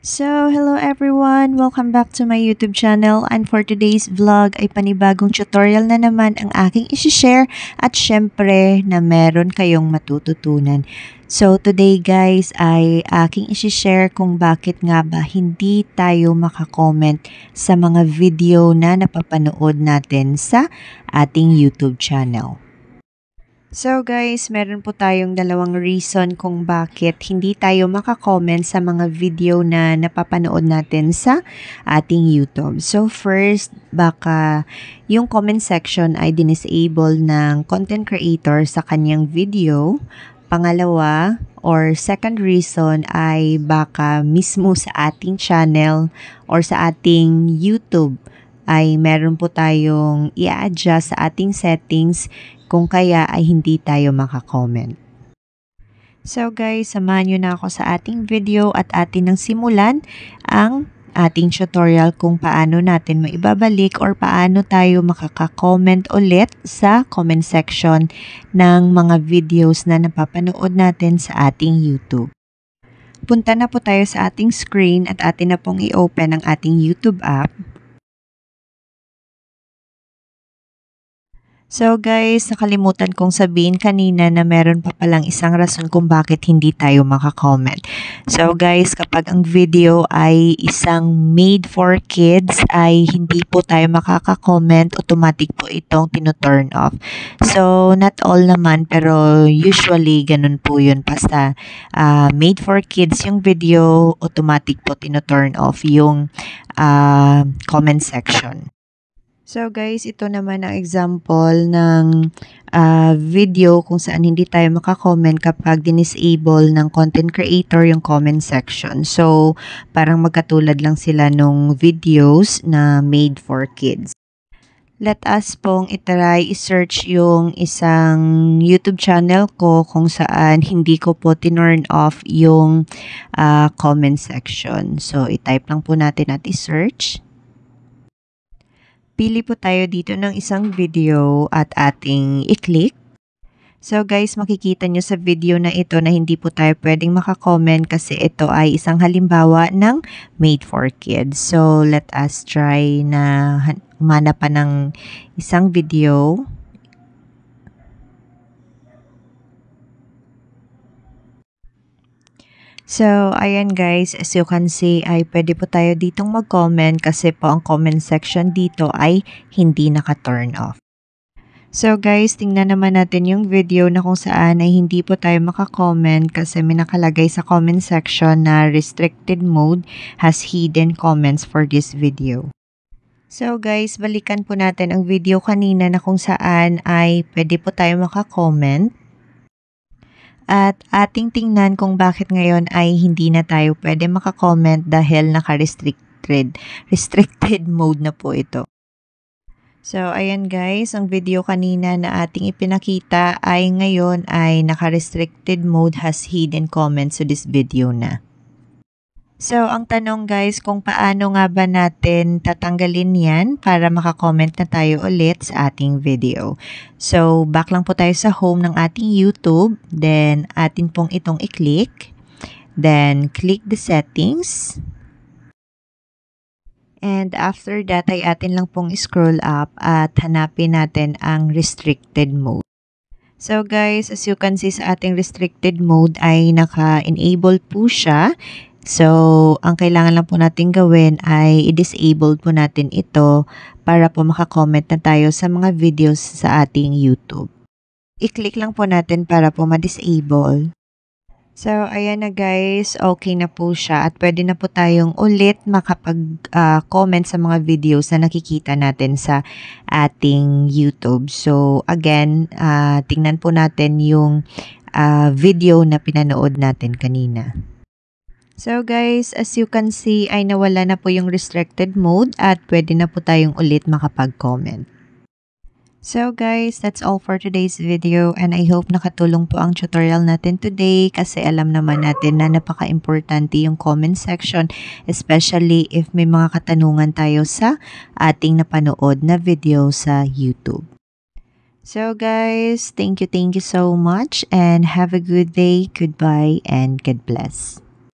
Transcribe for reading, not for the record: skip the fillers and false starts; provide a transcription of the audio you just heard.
Hello everyone! Welcome back to my YouTube channel, and for today's vlog ay panibagong tutorial na naman ang aking isi-share at syempre na meron kayong matututunan. So today guys ay aking isi-share kung bakit nga ba hindi tayo makakomment sa mga video na napapanood natin sa ating YouTube channel. So guys, meron po tayong dalawang reason kung bakit hindi tayo makakomment sa mga video na napapanood natin sa ating YouTube. So first, baka yung comment section ay dinisable ng content creator sa kanyang video. Pangalawa, or second reason ay baka mismo sa ating channel or sa ating YouTube ay meron po tayong i-adjust sa ating settings kung kaya ay hindi tayo makakomment. So guys, samahan nyo na ako sa ating video at atin nang simulan ang ating tutorial kung paano natin maibabalik or paano tayo makaka-comment ulit sa comment section ng mga videos na napapanood natin sa ating YouTube. Punta na po tayo sa ating screen at atin na pong i-open ang ating YouTube app. So guys, nakalimutan kong sabihin kanina na meron pa palang isang rason kung bakit hindi tayo makakomment. So guys, kapag ang video ay isang made for kids ay hindi po tayo makaka-comment, automatic po itong tino-turn off. So not all naman pero usually ganun po yun. Basta made for kids yung video, automatic po tino-turn off yung comment section. So guys, ito naman ang example ng video kung saan hindi tayo makakomment kapag dinisable ng content creator yung comment section. So parang magkatulad lang sila nung videos na made for kids. Let us pong itry i-search yung isang YouTube channel ko kung saan hindi ko po tinurn off yung comment section. So i-type lang po natin at i-search. Pili po tayo dito ng isang video at ating i-click. So guys, makikita nyo sa video na ito na hindi po tayo pwedeng makakomment kasi ito ay isang halimbawa ng made for kids. So let us try na humanap pa ng isang video. So, ayan guys, as you can see ay pwede po tayo ditong mag-comment kasi po ang comment section dito ay hindi naka-turn off. So guys, tingnan naman natin yung video na kung saan ay hindi po tayo maka-comment kasi may nakalagay sa comment section na restricted mode has hidden comments for this video. So guys, balikan po natin ang video kanina na kung saan ay pwede po tayo maka-comment. At ating tingnan kung bakit ngayon ay hindi na tayo pwede makakomment dahil restricted mode na po ito. So, ayan guys, ang video kanina na ating ipinakita ay ngayon ay naka-restricted mode has hidden comments. So, this video na. So, ang tanong guys, kung paano nga ba natin tatanggalin yan para makakomment na tayo ulit sa ating video. So, back lang po tayo sa home ng ating YouTube. Then, atin pong itong i-click. Then, click the settings. And after that, ay atin lang pong scroll up at hanapin natin ang restricted mode. So guys, as you can see sa ating restricted mode ay naka-enable po siya. So, ang kailangan lang po natin gawin ay i-disable po natin ito para po makakomment na tayo sa mga videos sa ating YouTube. I-click lang po natin para po ma-disable. So, ayan na guys, okay na po siya at pwede na po tayong ulit makapag-comment sa mga videos na nakikita natin sa ating YouTube. So, again, tingnan po natin yung video na pinanood natin kanina. So guys, as you can see ay nawala na po yung restricted mode at pwede na po tayong ulit makapag-comment. So guys, that's all for today's video and I hope nakatulong po ang tutorial natin today kasi alam naman natin na napaka-importante yung comment section, especially if may mga katanungan tayo sa ating napanood na video sa YouTube. So guys, thank you so much and have a good day, goodbye and God bless.